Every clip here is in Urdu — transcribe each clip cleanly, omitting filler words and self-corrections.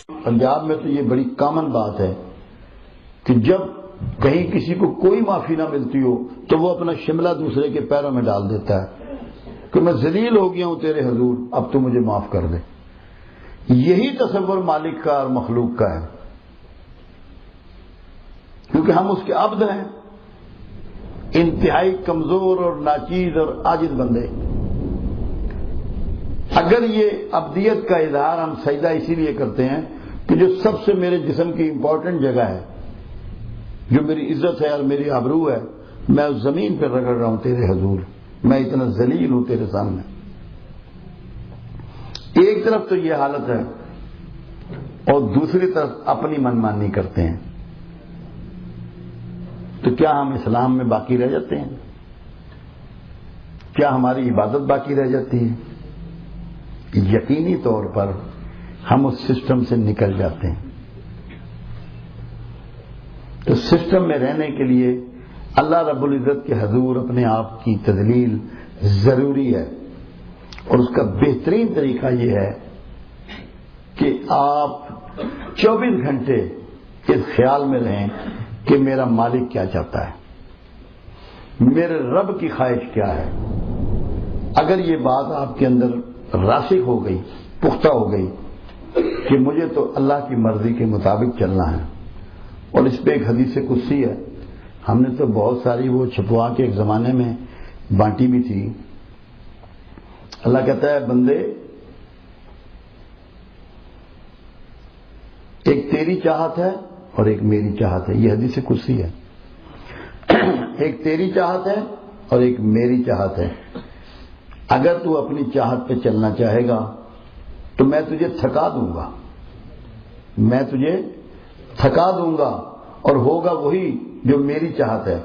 پنجاب میں تو یہ بڑی کامن بات ہے کہ جب کہیں کسی کو کوئی معافی نہ ملتی ہو تو وہ اپنا شملہ دوسرے کے پیروں میں ڈال دیتا ہے کہ میں ذلیل ہو گیا ہوں تیرے حضور، اب تو مجھے معاف کر دے۔ یہی تصور مالک کا اور مخلوق کا ہے، کیونکہ ہم اس کے عبد ہیں، انتہائی کمزور اور ناچیز اور عاجز بندے۔ اگر یہ عبدیت کا اظہار ہم سجدہ اسی لیے کرتے ہیں کہ جو سب سے میرے جسم کی امپورٹنٹ جگہ ہے، جو میری عزت ہے اور میری آبرو ہے، میں اس زمین پہ رگڑ رہا ہوں تیرے حضور، میں اتنا ذلیل ہوں تیرے سامنے۔ ایک طرف تو یہ حالت ہے اور دوسری طرف اپنی من مانی کرتے ہیں، تو کیا ہم اسلام میں باقی رہ جاتے ہیں؟ کیا ہماری عبادت باقی رہ جاتی ہے؟ یقینی طور پر ہم اس سسٹم سے نکل جاتے ہیں۔ تو سسٹم میں رہنے کے لیے اللہ رب العزت کے حضور اپنے آپ کی تذلیل ضروری ہے، اور اس کا بہترین طریقہ یہ ہے کہ آپ 24 گھنٹے اس خیال میں رہیں کہ میرا مالک کیا چاہتا ہے، میرے رب کی خواہش کیا ہے۔ اگر یہ بات آپ کے اندر راسخ ہو گئی، پختہ ہو گئی کہ مجھے تو اللہ کی مرضی کے مطابق چلنا ہے، اور اس پہ ایک حدیث قدسی ہے، ہم نے تو بہت ساری وہ چھپوا کے ایک زمانے میں بانٹی بھی تھی۔ اللہ کہتا ہے بندے، ایک تیری چاہت ہے اور ایک میری چاہت ہے، یہ حدیث قدسی ہے۔ ایک تیری چاہت ہے اور ایک میری چاہت ہے، اگر تو اپنی چاہت پہ چلنا چاہے گا تو میں تجھے تھکا دوں گا، میں تجھے تھکا دوں گا، اور ہوگا وہی جو میری چاہت ہے،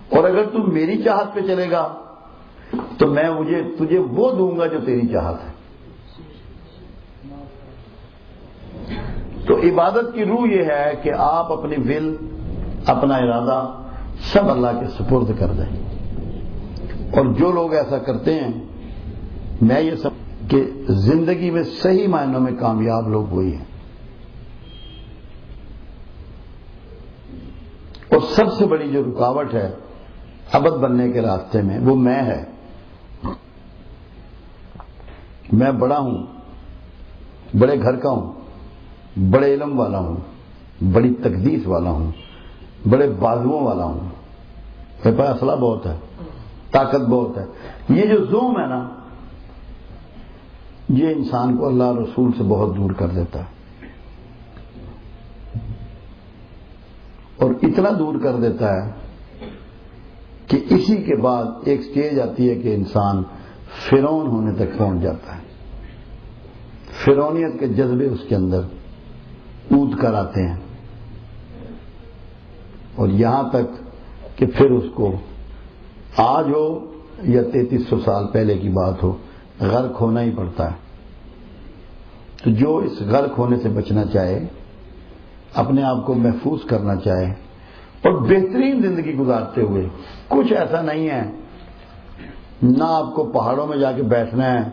اور اگر تو میری چاہت پہ چلے گا تو میں تجھے وہ دوں گا جو تیری چاہت ہے۔ تو عبادت کی روح یہ ہے کہ آپ اپنی ول، اپنا ارادہ سب اللہ کے سپرد کر دیں، اور جو لوگ ایسا کرتے ہیں، میں یہ سب کہ زندگی میں صحیح معنوں میں کامیاب لوگ وہی ہیں۔ اور سب سے بڑی جو رکاوٹ ہے ابد بننے کے راستے میں، وہ میں ہے۔ میں بڑا ہوں، بڑے گھر کا ہوں، بڑے علم والا ہوں، بڑی تقدیس والا ہوں، بڑے بازوؤں والا ہوں، میرے پاس اسلحہ بہت ہے، طاقت بہت ہے۔ یہ جو زوم ہے نا، یہ انسان کو اللہ رسول سے بہت دور کر دیتا ہے، اور اتنا دور کر دیتا ہے کہ اسی کے بعد ایک سٹیج آتی ہے کہ انسان فرعون ہونے تک پہنچ جاتا ہے۔ فرعونیت کے جذبے اس کے اندر اود کر آتے ہیں، اور یہاں تک کہ پھر اس کو آج ہو یا 3300 سال پہلے کی بات ہو، غرق ہونا ہی پڑتا ہے۔ تو جو اس غرق ہونے سے بچنا چاہے، اپنے آپ کو محفوظ کرنا چاہے اور بہترین زندگی گزارتے ہوئے، کچھ ایسا نہیں ہے، نہ آپ کو پہاڑوں میں جا کے بیٹھنا ہے،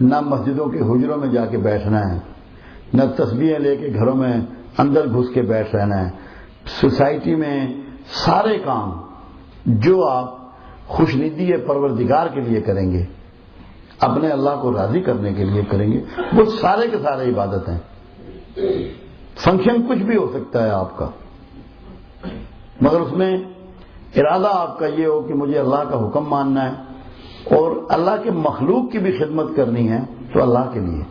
نہ مسجدوں کے حجروں میں جا کے بیٹھنا ہے، نہ تسبیحیں لے کے گھروں میں اندر گھس کے بیٹھ رہنا ہے۔ سوسائٹی میں سارے کام جو آپ خوشندی پروردگار کے لیے کریں گے، اپنے اللہ کو راضی کرنے کے لیے کریں گے، وہ سارے کے سارے عبادت ہیں۔ فنکشن کچھ بھی ہو سکتا ہے آپ کا، مگر اس میں ارادہ آپ کا یہ ہو کہ مجھے اللہ کا حکم ماننا ہے اور اللہ کے مخلوق کی بھی خدمت کرنی ہے، تو اللہ کے لیے۔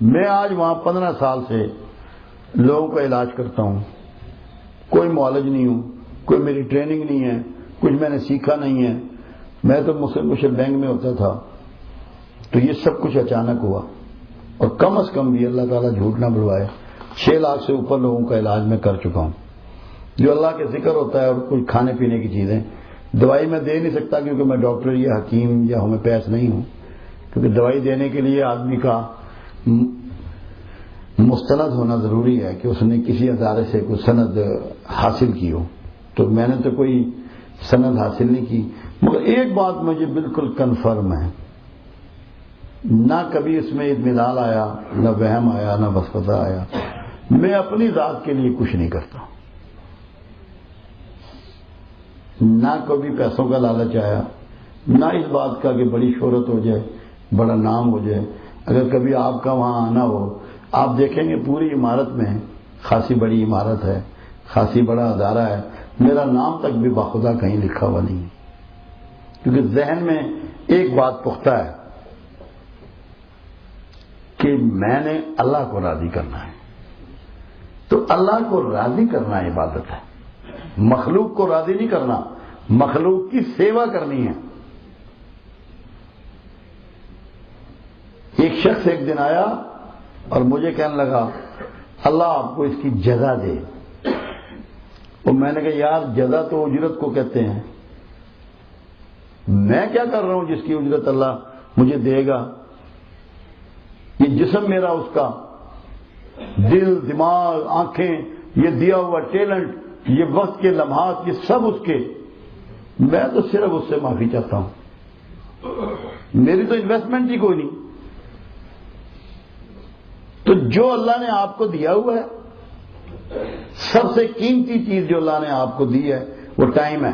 میں آج وہاں 15 سال سے لوگوں کا علاج کرتا ہوں، کوئی معالج نہیں ہوں، کوئی میری ٹریننگ نہیں ہے، کچھ میں نے سیکھا نہیں ہے۔ میں تو مسلم کشن بینک میں ہوتا تھا، تو یہ سب کچھ اچانک ہوا، اور کم از کم بھی اللہ تعالیٰ جھوٹ نہ بلوائے 6 لاکھ سے اوپر لوگوں کا علاج میں کر چکا ہوں۔ جو اللہ کے ذکر ہوتا ہے اور کچھ کھانے پینے کی چیزیں، دوائی میں دے نہیں سکتا کیونکہ میں ڈاکٹر یا حکیم یا ہومیوپیتھ نہیں ہوں، کیونکہ دوائی دینے کے لیے آدمی کا مستند ہونا ضروری ہے کہ اس نے کسی ادارے سے کوئی سند حاصل کی ہو، تو میں نے تو کوئی سند حاصل نہیں کی۔ مگر ایک بات مجھے بالکل کنفرم ہے نہ کبھی اس میں اطمینان آیا، نہ وہم آیا، نہ وسوسہ آیا. میں اپنی ذات کے لیے کچھ نہیں کرتا، نہ کبھی پیسوں کا لالچ آیا، نہ اس بات کا کہ بڑی شہرت ہو جائے، بڑا نام ہو جائے. اگر کبھی آپ کا وہاں آنا ہو، آپ دیکھیں گے پوری عمارت میں خاصی بڑی عمارت ہے، خاصی بڑا ادارہ ہے، میرا نام تک بھی باخدا کہیں لکھا ہوا نہیں ہے. کیونکہ ذہن میں ایک بات پختہ ہے کہ میں نے اللہ کو راضی کرنا ہے. تو اللہ کو راضی کرنا عبادت ہے، مخلوق کو راضی نہیں کرنا، مخلوق کی سیوا کرنی ہے. ایک شخص ایک دن آیا اور مجھے کہنے لگا اللہ آپ کو اس کی جزا دے. اور میں نے کہا یار جزا تو اجرت کو کہتے ہیں، میں کیا کر رہا ہوں جس کی اجرت اللہ مجھے دے گا؟ یہ جسم میرا، اس کا دل، دماغ، آنکھیں، یہ دیا ہوا ٹیلنٹ، یہ وقت کے لمحات، یہ سب اس کے. میں تو صرف اس سے معافی چاہتا ہوں، میری تو انویسٹمنٹ ہی کوئی نہیں. تو جو اللہ نے آپ کو دیا ہوا ہے، سب سے قیمتی چیز جو اللہ نے آپ کو دی ہے وہ ٹائم ہے.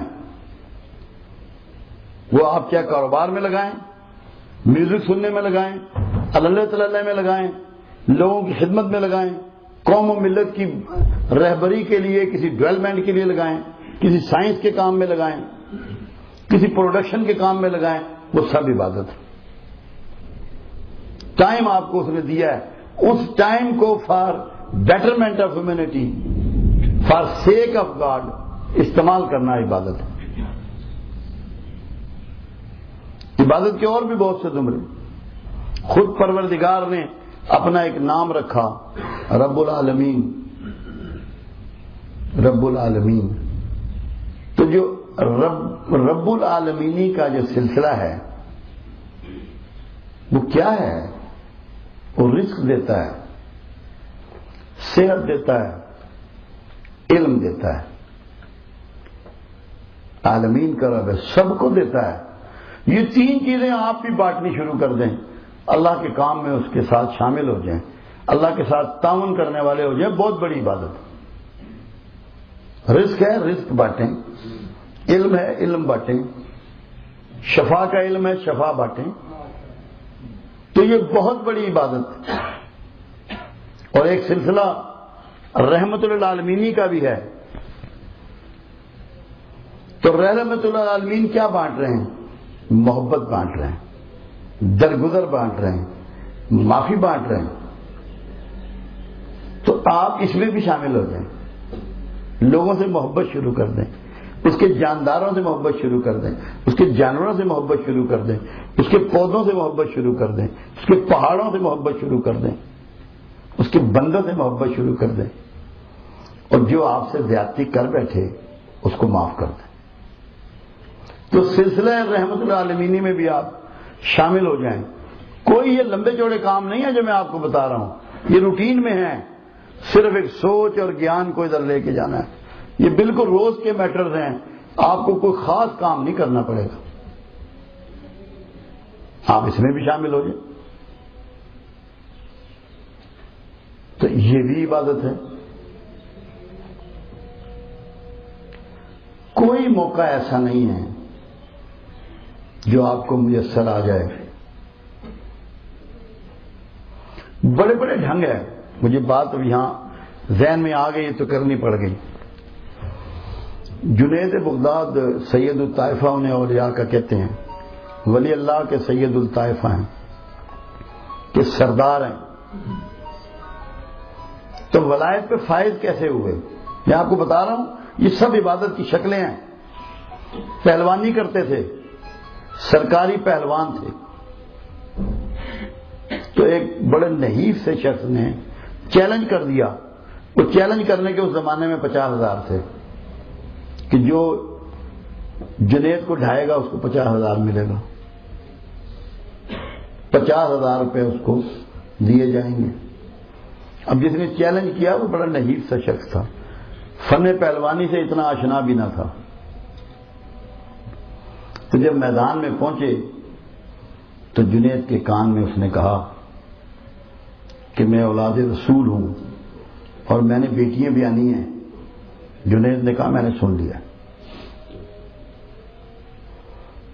وہ آپ کیا کاروبار میں لگائیں، میوزک سننے میں لگائیں، اللہ تعالی میں لگائیں، لوگوں کی خدمت میں لگائیں، قوم و ملت کی رہبری کے لیے، کسی ڈیولپمنٹ کے لیے لگائیں، کسی سائنس کے کام میں لگائیں، کسی پروڈکشن کے کام میں لگائیں، وہ سب عبادت ہے. ٹائم آپ کو اس نے دیا ہے، اس ٹائم کو for betterment of humanity, for sake of God استعمال کرنا عبادت ہے. عبادت کے اور بھی بہت سے زمرے. خود پروردگار نے اپنا ایک نام رکھا، رب العالمین. رب العالمین تو جو رب العالمینی کا جو سلسلہ ہے وہ کیا ہے؟ وہ رزق دیتا ہے، صحت دیتا ہے، علم دیتا ہے. عالمین کا رب ہے، سب کو دیتا ہے. یہ تین چیزیں آپ بھی بانٹنی شروع کر دیں، اللہ کے کام میں اس کے ساتھ شامل ہو جائیں، اللہ کے ساتھ تعاون کرنے والے ہو جائیں، بہت بڑی عبادت ہے. رزق ہے، رزق بانٹیں. علم ہے، علم بانٹیں. شفا کا علم ہے، شفا بانٹیں. تو یہ بہت بڑی عبادت. اور ایک سلسلہ رحمت للعالمین کا بھی ہے. تو رحمت للعالمین کیا بانٹ رہے ہیں؟ محبت بانٹ رہے ہیں، درگزر بانٹ رہے ہیں، معافی بانٹ رہے ہیں. تو آپ اس میں بھی شامل ہو جائیں، لوگوں سے محبت شروع کر دیں، اس کے جانداروں سے محبت شروع کر دیں، اس کے جانوروں سے محبت شروع کر دیں، اس کے پودوں سے محبت شروع کر دیں، اس کے پہاڑوں سے محبت شروع کر دیں، اس کے بندوں سے محبت شروع کر دیں. اور جو آپ سے زیادتی کر بیٹھے اس کو معاف کر دیں. تو سلسلہ رحمت العالمینی میں بھی آپ شامل ہو جائیں. کوئی یہ لمبے چوڑے کام نہیں ہے جو میں آپ کو بتا رہا ہوں، یہ روٹین میں ہے. صرف ایک سوچ اور گیان کو ادھر لے کے جانا ہے. یہ بالکل روز کے میٹرز ہیں، آپ کو کوئی خاص کام نہیں کرنا پڑے گا. آپ اس میں بھی شامل ہو جائیں. تو یہ بھی عبادت ہے. کوئی موقع ایسا نہیں ہے جو آپ کو میسر آ جائے. بڑے بڑے ڈھنگ ہیں. مجھے بات اب یہاں ذہن میں آ گئی تو کرنی پڑ گئی. جنید بغداد سید الطائفہ انہیں اولیاء کا کہتے ہیں، ولی اللہ کے سید الطائفہ ہیں، کہ سردار ہیں. تو ولایت پہ فائز کیسے ہوئے؟ میں آپ کو بتا رہا ہوں، یہ سب عبادت کی شکلیں ہیں. پہلوانی کرتے تھے، سرکاری پہلوان تھے. تو ایک بڑے نحیف سے شخص نے چیلنج کر دیا. وہ چیلنج کرنے کے اس زمانے میں 50,000 تھے کہ جو جنید کو ڈھائے گا اس کو 50,000 ملے گا. 50,000 روپے اس کو دیے جائیں گے. اب جس نے چیلنج کیا وہ بڑا نحیف سا شخص تھا، فن پہلوانی سے اتنا آشنا بھی نہ تھا. تو جب میدان میں پہنچے تو جنید کے کان میں اس نے کہا کہ میں اولاد رسول ہوں اور میں نے بیٹیاں بھی آنی ہیں. جنید نے کہا میں نے سن لیا.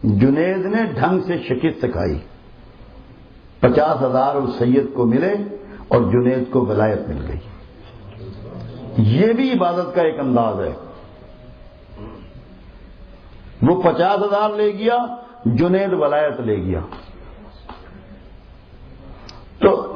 جنید نے ڈھنگ سے شکست سکھائی. 50,000 اس سید کو ملے اور جنید کو ولایت مل گئی. یہ بھی عبادت کا ایک انداز ہے. وہ 50,000 لے گیا، جنید ولایت لے گیا. تو